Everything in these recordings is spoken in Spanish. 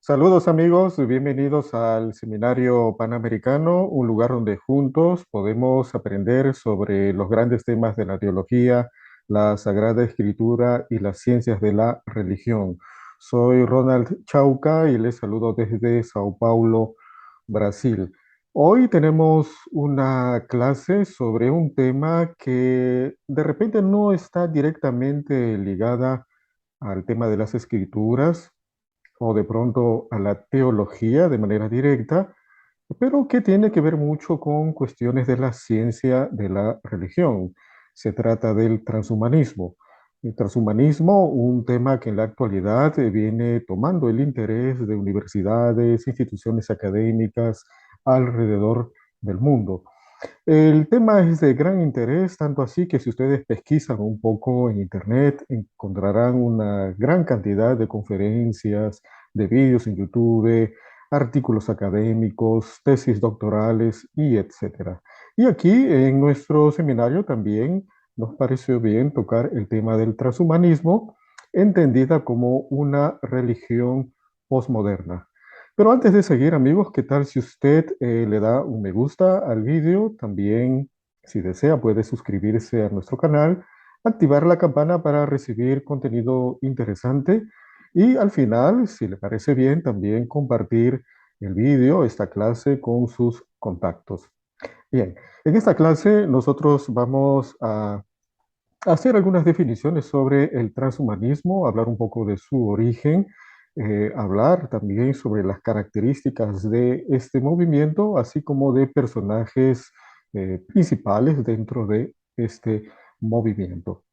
Saludos amigos, bienvenidos al Seminario Panamericano, un lugar donde juntos podemos aprender sobre los grandes temas de la teología, la Sagrada Escritura y las ciencias de la religión. Soy Ronald Chauca y les saludo desde Sao Paulo, Brasil. Hoy tenemos una clase sobre un tema que de repente no está directamente ligada al tema de las escrituras o de pronto a la teología de manera directa, pero que tiene que ver mucho con cuestiones de la ciencia de la religión. Se trata del transhumanismo. El transhumanismo, un tema que en la actualidad viene tomando el interés de universidades, instituciones académicas alrededor del mundo. El tema es de gran interés, tanto así que si ustedes pesquisan un poco en Internet, encontrarán una gran cantidad de conferencias, de vídeos en YouTube, artículos académicos, tesis doctorales y etcétera. Y aquí en nuestro seminario también nos pareció bien tocar el tema del transhumanismo, entendida como una religión posmoderna. Pero antes de seguir, amigos, ¿qué tal si usted le da un me gusta al vídeo? También, si desea, puede suscribirse a nuestro canal, activar la campana para recibir contenido interesante y al final, si le parece bien, también compartir el vídeo, esta clase, con sus contactos. Bien, en esta clase nosotros vamos a hacer algunas definiciones sobre el transhumanismo, hablar un poco de su origen, hablar también sobre las características de este movimiento, así como de personajes principales dentro de este movimiento.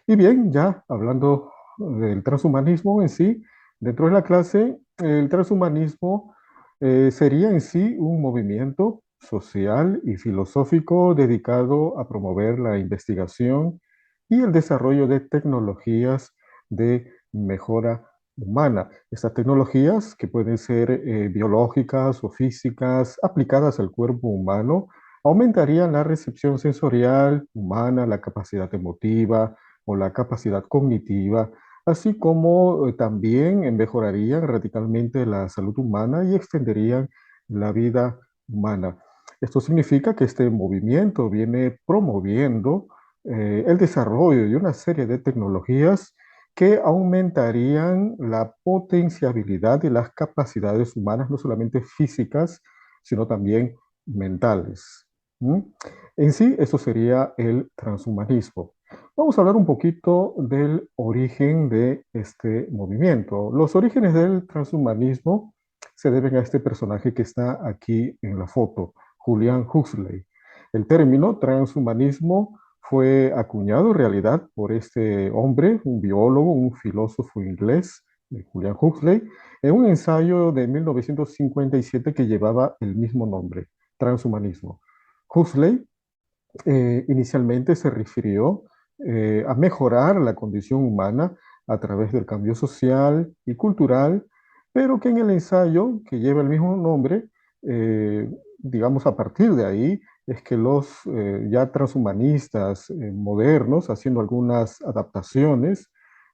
Y bien, ya hablando del transhumanismo en sí, dentro de la clase, el transhumanismo sería en sí un movimiento social y filosófico dedicado a promover la investigación y el desarrollo de tecnologías de mejora humana. Estas tecnologías, que pueden ser biológicas o físicas, aplicadas al cuerpo humano, aumentarían la recepción sensorial humana, la capacidad emotiva o la capacidad cognitiva, así como también mejorarían radicalmente la salud humana y extenderían la vida humana. Esto significa que este movimiento viene promoviendo el desarrollo de una serie de tecnologías que aumentarían la potenciabilidad y las capacidades humanas, no solamente físicas, sino también mentales. ¿Mm? En sí, eso sería el transhumanismo. Vamos a hablar un poquito del origen de este movimiento. Los orígenes del transhumanismo se deben a este personaje que está aquí en la foto, Julian Huxley. El término transhumanismo fue acuñado en realidad por este hombre, un biólogo, un filósofo inglés, Julian Huxley, en un ensayo de 1957 que llevaba el mismo nombre, transhumanismo. Huxley inicialmente se refirió a mejorar la condición humana a través del cambio social y cultural, pero que en el ensayo que lleva el mismo nombre, digamos a partir de ahí, es que los ya transhumanistas modernos, haciendo algunas adaptaciones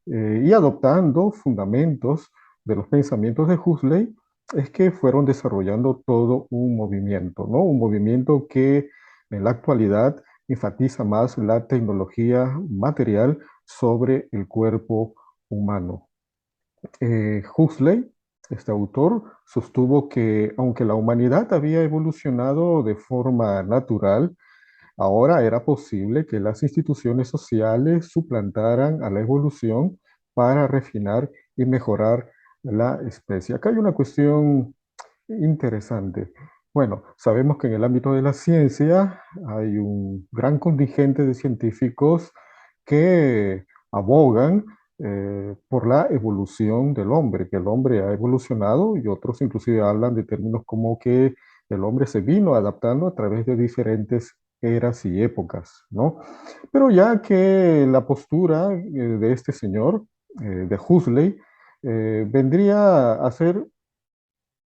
y adoptando fundamentos de los pensamientos de Huxley, es que fueron desarrollando todo un movimiento, ¿no? Un movimiento que en la actualidad enfatiza más la tecnología material sobre el cuerpo humano. Huxley, este autor, sostuvo que aunque la humanidad había evolucionado de forma natural, ahora era posible que las instituciones sociales suplantaran a la evolución para refinar y mejorar la especie. Acá hay una cuestión interesante. Bueno, sabemos que en el ámbito de la ciencia hay un gran contingente de científicos que abogan por la evolución del hombre, que el hombre ha evolucionado y otros inclusive hablan de términos como que el hombre se vino adaptando a través de diferentes eras y épocas, ¿no? Pero ya que la postura de este señor, de Huxley, vendría a ser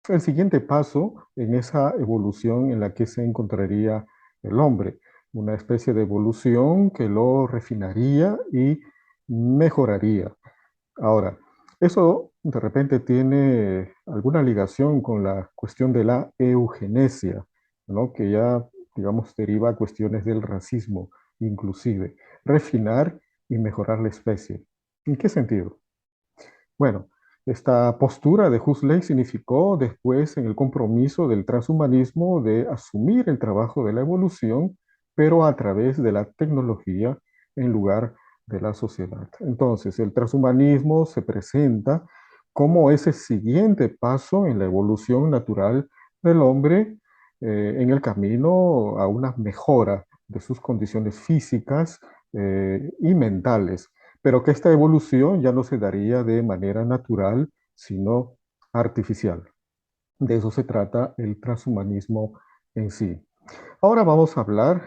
el siguiente paso en esa evolución en la que se encontraría el hombre, una especie de evolución que lo refinaría y mejoraría. Ahora, Eso de repente tiene alguna ligación con la cuestión de la eugenesia, ¿no? Que ya, digamos, deriva a cuestiones del racismo, inclusive. Refinar y mejorar la especie. ¿En qué sentido? Bueno, esta postura de Huxley significó después en el compromiso del transhumanismo de asumir el trabajo de la evolución, pero a través de la tecnología en lugar de la sociedad. Entonces, el transhumanismo se presenta como ese siguiente paso en la evolución natural del hombre en el camino a una mejora de sus condiciones físicas y mentales, pero que esta evolución ya no se daría de manera natural, sino artificial. De eso se trata el transhumanismo en sí. Ahora vamos a hablar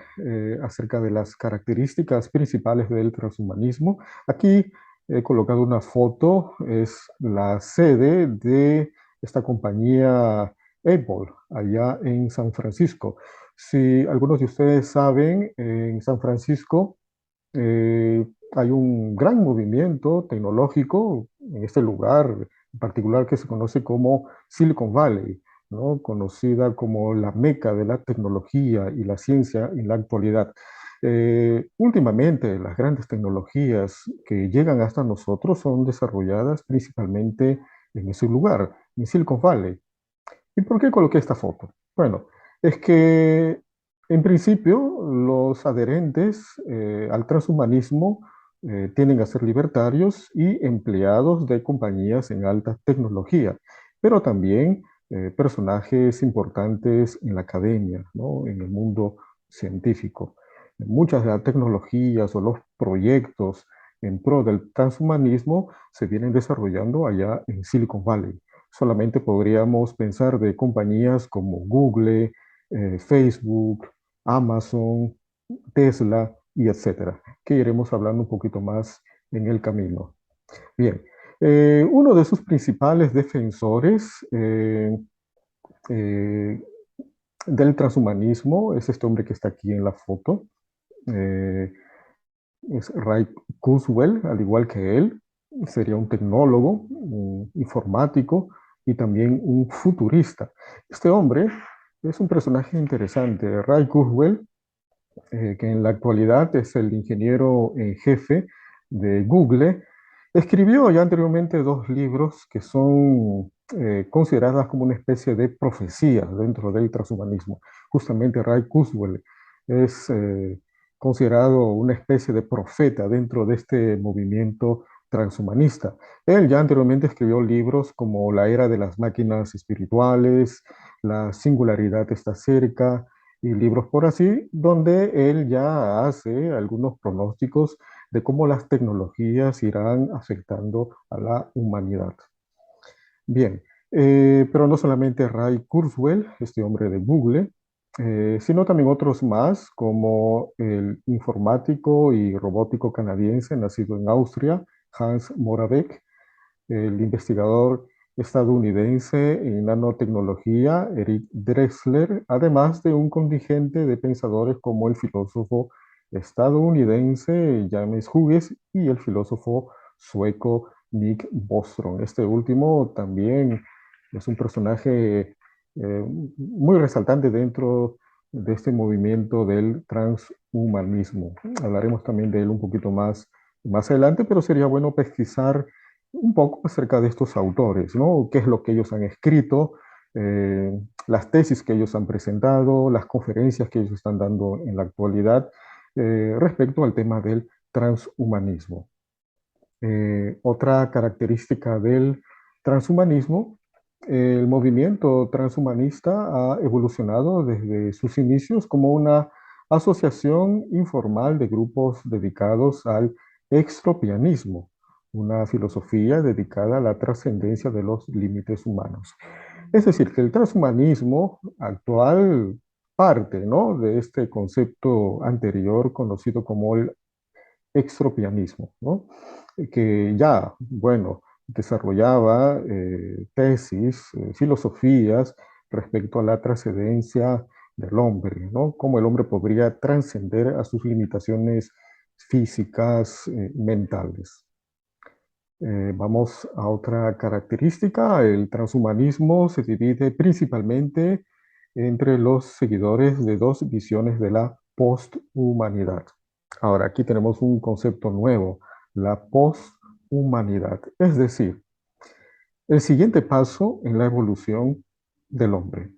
acerca de las características principales del transhumanismo. Aquí he colocado una foto, es la sede de esta compañía Apple, allá en San Francisco. Si algunos de ustedes saben, en San Francisco eh, hay un gran movimiento tecnológico en este lugar en particular que se conoce como Silicon Valley, ¿no? Conocida como la meca de la tecnología y la ciencia en la actualidad. Últimamente, las grandes tecnologías que llegan hasta nosotros son desarrolladas principalmente en ese lugar, en Silicon Valley. ¿Y por qué coloqué esta foto? Bueno, es que en principio los adherentes al transhumanismo tienden a ser libertarios y empleados de compañías en alta tecnología, pero también personajes importantes en la academia, ¿no? En el mundo científico. Muchas de las tecnologías o los proyectos en pro del transhumanismo se vienen desarrollando allá en Silicon Valley. Solamente podríamos pensar de compañías como Google, Facebook, Amazon, Tesla y etcétera, que iremos hablando un poquito más en el camino. Bien, uno de sus principales defensores eh, del transhumanismo es este hombre que está aquí en la foto. eh, es Ray Kurzweil, al igual que él, sería un tecnólogo, un informático y también un futurista. Este hombre es un personaje interesante. Ray Kurzweil, que en la actualidad es el ingeniero en jefe de Google, escribió ya anteriormente dos libros que son consideradas como una especie de profecía dentro del transhumanismo. Justamente Ray Kurzweil es considerado una especie de profeta dentro de este movimiento transhumanista. Él ya anteriormente escribió libros como La era de las máquinas espirituales, La singularidad está cerca, y libros por así, donde él ya hace algunos pronósticos de cómo las tecnologías irán afectando a la humanidad. Bien, pero no solamente Ray Kurzweil, este hombre de Google, sino también otros más, como el informático y robótico canadiense nacido en Austria, Hans Moravec, el investigador estadounidense en nanotecnología, Eric Drexler, además de un contingente de pensadores como el filósofo estadounidense James Hughes y el filósofo sueco Nick Bostrom. Este último también es un personaje muy resaltante dentro de este movimiento del transhumanismo. Hablaremos también de él un poquito más adelante, pero sería bueno pesquisar un poco acerca de estos autores, ¿no? ¿Qué es lo que ellos han escrito? eh, las tesis que ellos han presentado, las conferencias que ellos están dando en la actualidad respecto al tema del transhumanismo. Otra característica del transhumanismo, el movimiento transhumanista ha evolucionado desde sus inicios como una asociación informal de grupos dedicados al extropianismo, una filosofía dedicada a la trascendencia de los límites humanos. Es decir, que el transhumanismo actual parte, ¿no?, de este concepto anterior conocido como el extropianismo, ¿no? Que ya, bueno, desarrollaba tesis, filosofías respecto a la trascendencia del hombre, ¿no? Cómo el hombre podría trascender a sus limitaciones físicas, mentales. Vamos a otra característica. El transhumanismo se divide principalmente entre los seguidores de dos visiones de la posthumanidad. Ahora, aquí tenemos un concepto nuevo, la posthumanidad, es decir, el siguiente paso en la evolución del hombre.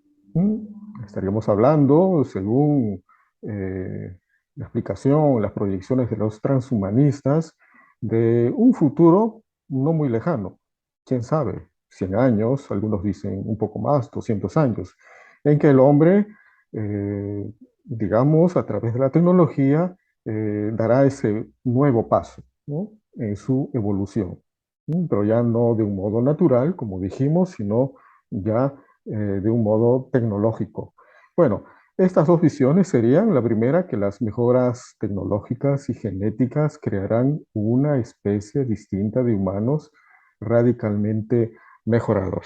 Estaríamos hablando, según la explicación, las proyecciones de los transhumanistas, de un futuro no muy lejano. ¿Quién sabe? 100 años, algunos dicen un poco más, 200 años, en que el hombre, eh, digamos, a través de la tecnología, dará ese nuevo paso, ¿no? En su evolución. Pero ya no de un modo natural, como dijimos, sino ya de un modo tecnológico. Bueno, estas dos visiones serían, la primera, que las mejoras tecnológicas y genéticas crearán una especie distinta de humanos radicalmente mejorados.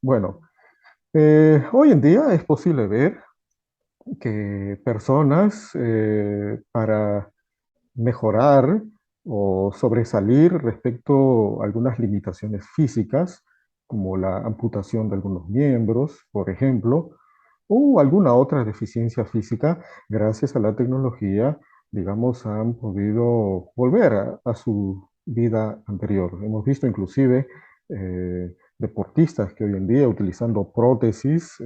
Bueno, hoy en día es posible ver que personas para mejorar o sobresalir respecto a algunas limitaciones físicas, como la amputación de algunos miembros, por ejemplo, o alguna otra deficiencia física, gracias a la tecnología, digamos, han podido volver a su vida anterior. Hemos visto inclusive deportistas que hoy en día, utilizando prótesis,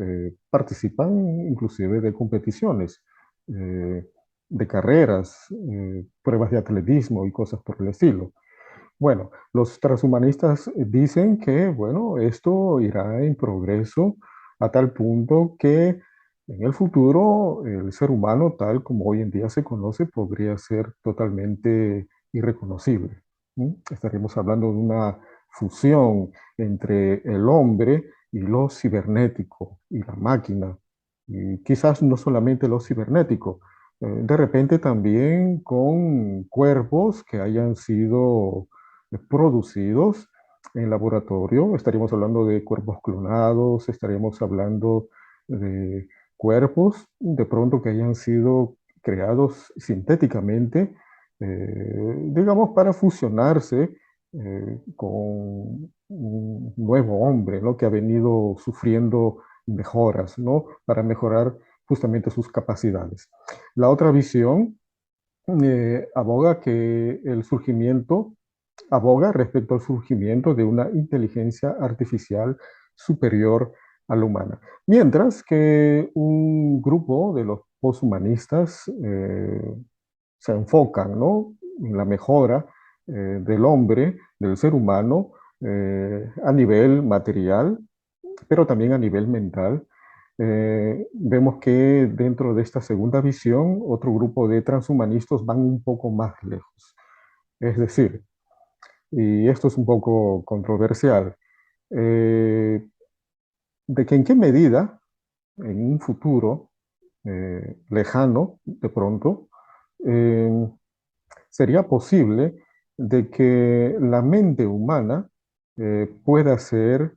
participan inclusive de competiciones. De carreras, pruebas de atletismo y cosas por el estilo. Bueno, los transhumanistas dicen que, bueno, esto irá en progreso a tal punto que en el futuro el ser humano, tal como hoy en día se conoce, podría ser totalmente irreconocible. Estaríamos hablando de una fusión entre el hombre y lo cibernético y la máquina. Y quizás no solamente lo cibernético, de repente también con cuerpos que hayan sido producidos en laboratorio. Estaríamos hablando de cuerpos clonados, estaríamos hablando de cuerpos de pronto que hayan sido creados sintéticamente, digamos, para fusionarse con un nuevo hombre, ¿no? Que ha venido sufriendo mejoras, ¿no? Para mejorar justamente sus capacidades. La otra visión aboga que el surgimiento aboga respecto al surgimiento de una inteligencia artificial superior a la humana. Mientras que un grupo de los poshumanistas se enfocan, ¿no? En la mejora del hombre, del ser humano, a nivel material, pero también a nivel mental. Vemos que dentro de esta segunda visión, otro grupo de transhumanistas van un poco más lejos. Es decir, y esto es un poco controversial, eh, de que en qué medida en un futuro lejano, de pronto, eh, sería posible de que la mente humana pueda ser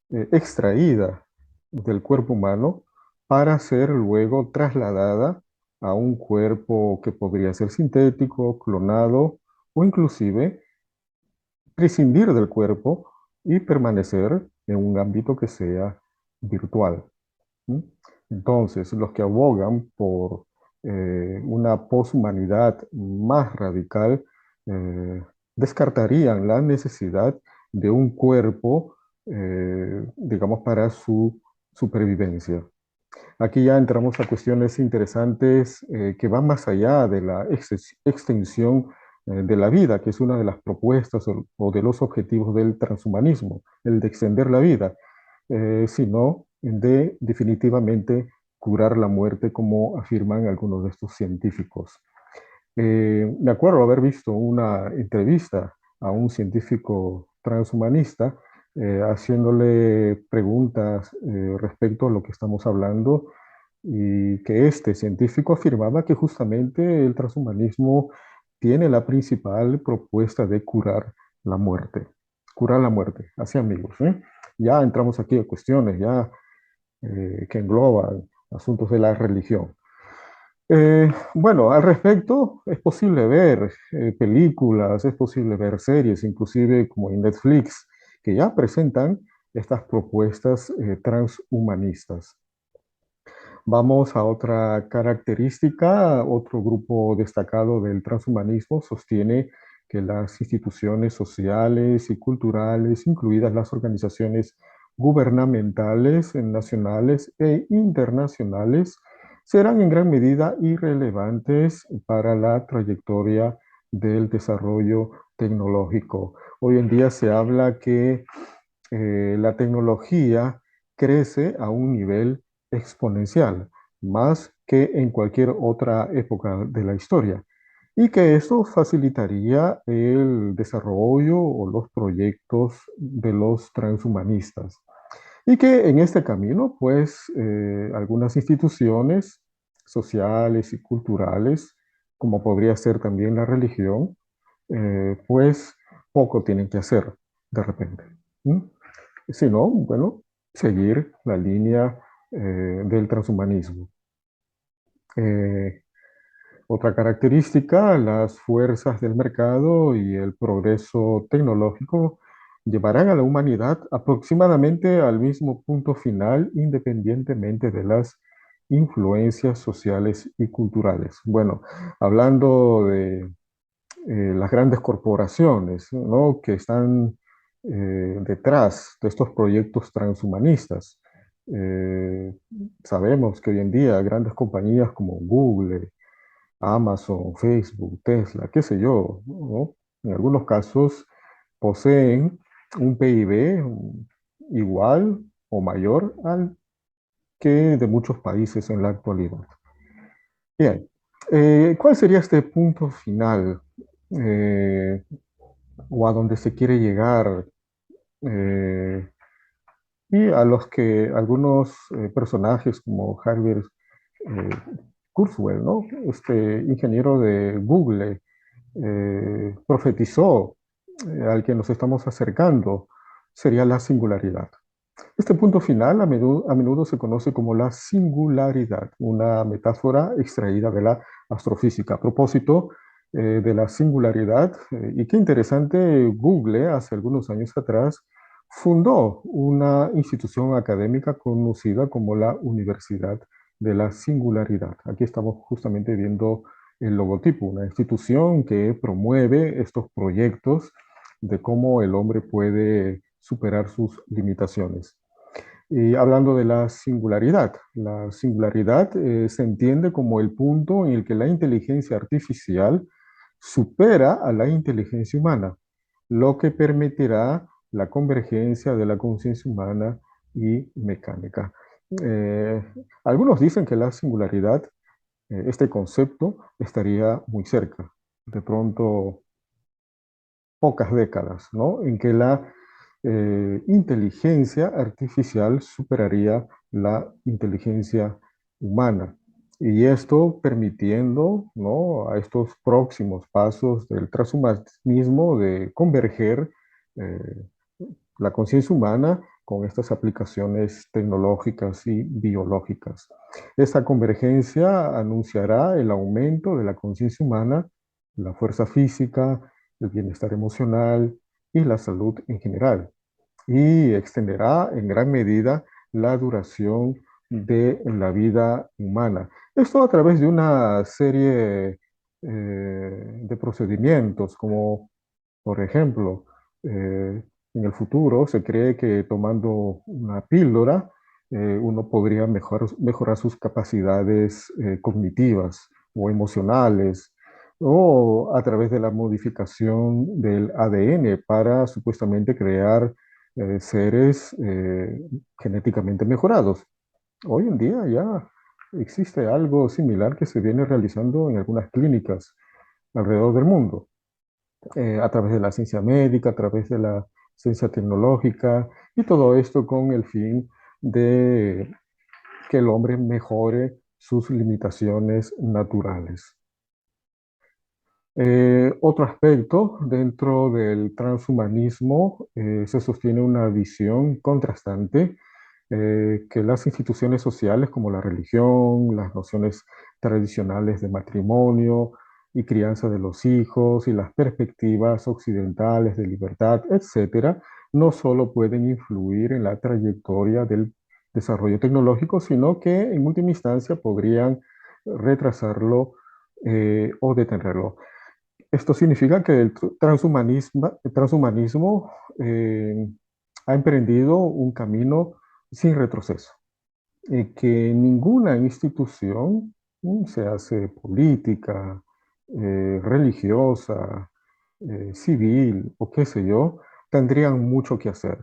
extraída del cuerpo humano para ser luego trasladada a un cuerpo que podría ser sintético, clonado o inclusive prescindir del cuerpo y permanecer en un ámbito que sea virtual. ¿Sí? Entonces, los que abogan por una poshumanidad más radical descartarían la necesidad de un cuerpo, digamos, para su supervivencia. Aquí ya entramos a cuestiones interesantes que van más allá de la extensión de la vida, que es una de las propuestas o de los objetivos del transhumanismo, el de extender la vida, sino de definitivamente curar la muerte, como afirman algunos de estos científicos. Me acuerdo haber visto una entrevista a un científico transhumanista haciéndole preguntas respecto a lo que estamos hablando y que este científico afirmaba que justamente el transhumanismo tiene la principal propuesta de curar la muerte, así amigos, ¿eh? Ya entramos aquí a cuestiones ya que engloban asuntos de la religión. Bueno, al respecto es posible ver películas, es posible ver series, inclusive como en Netflix, que ya presentan estas propuestas transhumanistas. Vamos a otra característica. Otro grupo destacado del transhumanismo sostiene que las instituciones sociales y culturales, incluidas las organizaciones gubernamentales, nacionales e internacionales, serán en gran medida irrelevantes para la trayectoria del desarrollo tecnológico. Hoy en día se habla que la tecnología crece a un nivel exponencial, más que en cualquier otra época de la historia, y que esto facilitaría el desarrollo o los proyectos de los transhumanistas. Y que en este camino, pues, algunas instituciones sociales y culturales, como podría ser también la religión, pues poco tienen que hacer de repente. ¿Mm? Sino, bueno, seguir la línea del transhumanismo. Eh, Otra característica, las fuerzas del mercado y el progreso tecnológico llevarán a la humanidad aproximadamente al mismo punto final, independientemente de las influencias sociales y culturales. Bueno, hablando de las grandes corporaciones, ¿no? Que están detrás de estos proyectos transhumanistas. Eh, Sabemos que hoy en día grandes compañías como Google, Amazon, Facebook, Tesla, qué sé yo, ¿no? En algunos casos poseen un PIB igual o mayor al que de muchos países en la actualidad. Bien, ¿cuál sería este punto final eh, o a donde se quiere llegar eh, y a los que algunos personajes como Harvard eh, Kurzweil, ¿no? Este ingeniero de Google, profetizó al que nos estamos acercando, sería la singularidad. Este punto final a menudo se conoce como la singularidad, una metáfora extraída de la astrofísica. A propósito de la singularidad, y qué interesante, Google hace algunos años atrás fundó una institución académica conocida como la Universidad de la Singularidad. Aquí estamos justamente viendo el logotipo, una institución que promueve estos proyectos de cómo el hombre puede superar sus limitaciones. Y hablando de la singularidad se entiende como el punto en el que la inteligencia artificial supera a la inteligencia humana, lo que permitirá la convergencia de la conciencia humana y mecánica. Eh, Algunos dicen que la singularidad, este concepto, estaría muy cerca, de pronto pocas décadas, ¿no? En que la inteligencia artificial superaría la inteligencia humana. Y esto permitiendo, ¿no? A estos próximos pasos del transhumanismo de converger eh, la conciencia humana con estas aplicaciones tecnológicas y biológicas. Esta convergencia anunciará el aumento de la conciencia humana, la fuerza física, el bienestar emocional y la salud en general, y extenderá en gran medida la duración de la vida humana. Esto a través de una serie de procedimientos, como por ejemplo, en el futuro se cree que tomando una píldora uno podría mejorar sus capacidades cognitivas o emocionales, o a través de la modificación del ADN para supuestamente crear seres genéticamente mejorados. Hoy en día ya existe algo similar que se viene realizando en algunas clínicas alrededor del mundo, a través de la ciencia médica, a través de la ciencia tecnológica, y todo esto con el fin de que el hombre mejore sus limitaciones naturales. Otro aspecto dentro del transhumanismo, se sostiene una visión contrastante, que las instituciones sociales como la religión, las nociones tradicionales de matrimonio y crianza de los hijos y las perspectivas occidentales de libertad, etcétera, no solo pueden influir en la trayectoria del desarrollo tecnológico, sino que en última instancia podrían retrasarlo o detenerlo. Esto significa que el transhumanismo eh, ha emprendido un camino sin retroceso, que ninguna institución, se hace política, religiosa, civil o qué sé yo, tendrían mucho que hacer.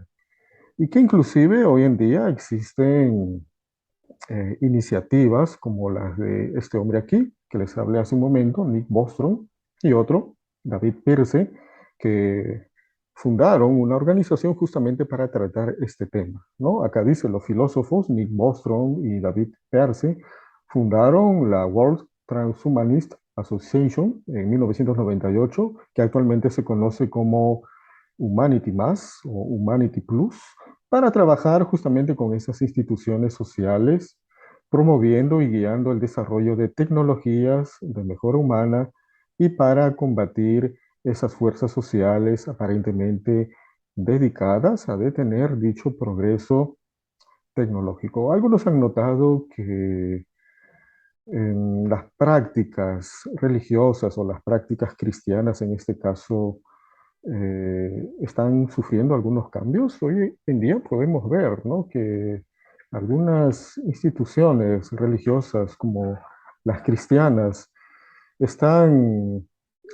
Y que inclusive hoy en día existen iniciativas como las de este hombre aquí, que les hablé hace un momento, Nick Bostrom, y otro, David Pearce, que fundaron una organización justamente para tratar este tema, ¿no? Acá dice, los filósofos Nick Bostrom y David Pearce fundaron la World Transhumanist Association en 1998, que actualmente se conoce como Humanity Más o Humanity Plus, para trabajar justamente con esas instituciones sociales, promoviendo y guiando el desarrollo de tecnologías de mejora humana y para combatir esas fuerzas sociales aparentemente dedicadas a detener dicho progreso tecnológico. Algunos han notado que en las prácticas religiosas o las prácticas cristianas en este caso están sufriendo algunos cambios. Hoy en día podemos ver, ¿no?, que algunas instituciones religiosas como las cristianas están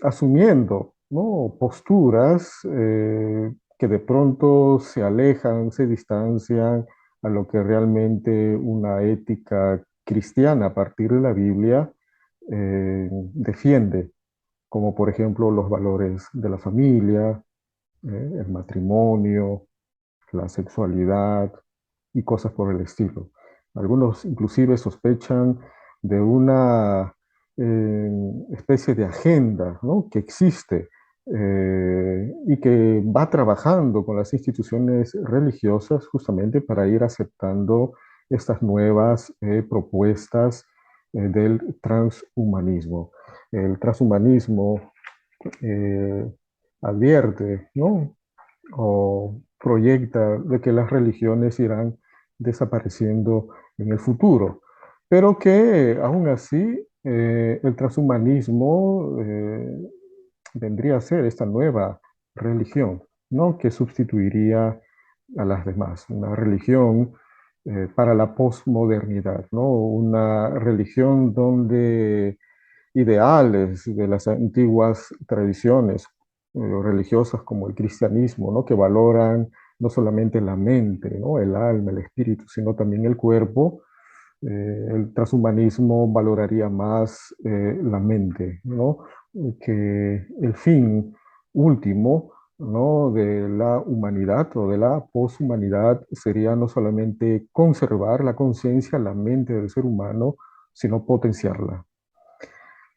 asumiendo, ¿no?, posturas que de pronto se alejan, se distancian a lo que realmente una ética cristiana a partir de la Biblia defiende, como por ejemplo los valores de la familia, el matrimonio, la sexualidad y cosas por el estilo. Algunos inclusive sospechan de una especie de agenda, ¿no?, que existe y que va trabajando con las instituciones religiosas justamente para ir aceptando estas nuevas propuestas del transhumanismo. El transhumanismo eh, advierte, ¿no?, o proyecta de que las religiones irán desapareciendo en el futuro, pero que aún así el transhumanismo vendría a ser esta nueva religión, ¿no?, que sustituiría a las demás, una religión para la posmodernidad, ¿no?, una religión donde ideales de las antiguas tradiciones religiosas como el cristianismo, ¿no?, que valoran no solamente la mente, ¿no?, el alma, el espíritu, sino también el cuerpo. El transhumanismo valoraría más la mente, ¿no?, que el fin último, ¿no?, de la humanidad o de la poshumanidad sería no solamente conservar la conciencia, la mente del ser humano, sino potenciarla.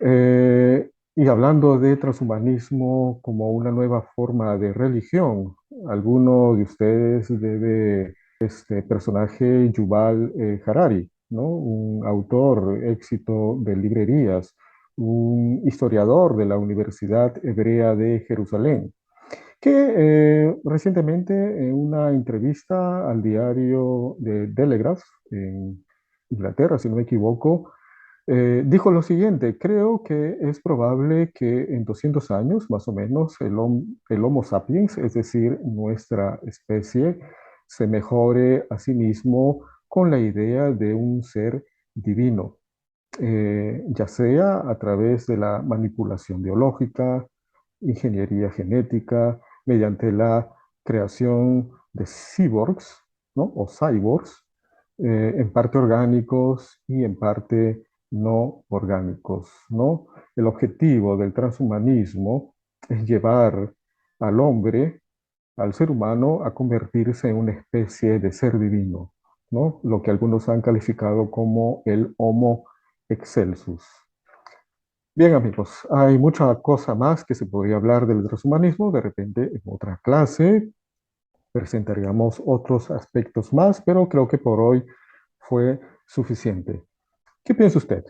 Y hablando de transhumanismo como una nueva forma de religión, alguno de ustedes debe este personaje Yuval Harari, ¿no?, un autor éxito de librerías, un historiador de la Universidad Hebrea de Jerusalén, que recientemente en una entrevista al diario de Telegraph en Inglaterra, si no me equivoco, dijo lo siguiente: creo que es probable que en 200 años, más o menos, el Homo sapiens, es decir, nuestra especie, se mejore a sí mismo con la idea de un ser divino, ya sea a través de la manipulación biológica, ingeniería genética, mediante la creación de cyborgs, ¿no?, o cyborgs, en parte orgánicos y en parte no orgánicos, ¿no? El objetivo del transhumanismo es llevar al hombre, al ser humano, a convertirse en una especie de ser divino, ¿no?, lo que algunos han calificado como el Homo excelsus. Bien, amigos, hay mucha cosa más que se podría hablar del transhumanismo. De repente, en otra clase presentaríamos otros aspectos más, pero creo que por hoy fue suficiente. ¿Qué piensa usted?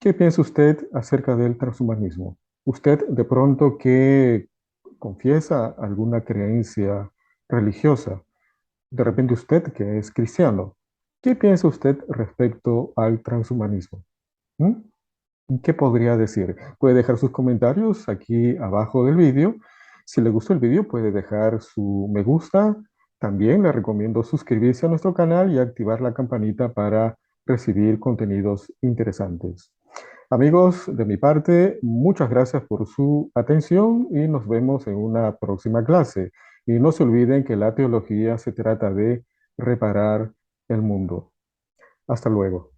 ¿Qué piensa usted acerca del transhumanismo? ¿Usted de pronto que confiesa alguna creencia religiosa? De repente usted que es cristiano. ¿Qué piensa usted respecto al transhumanismo? ¿Mm? ¿Qué podría decir? Puede dejar sus comentarios aquí abajo del vídeo. Si le gustó el vídeo, puede dejar su me gusta. También le recomiendo suscribirse a nuestro canal y activar la campanita para recibir contenidos interesantes. Amigos, de mi parte, muchas gracias por su atención y nos vemos en una próxima clase. Y no se olviden que la teología se trata de reparar el mundo. Hasta luego.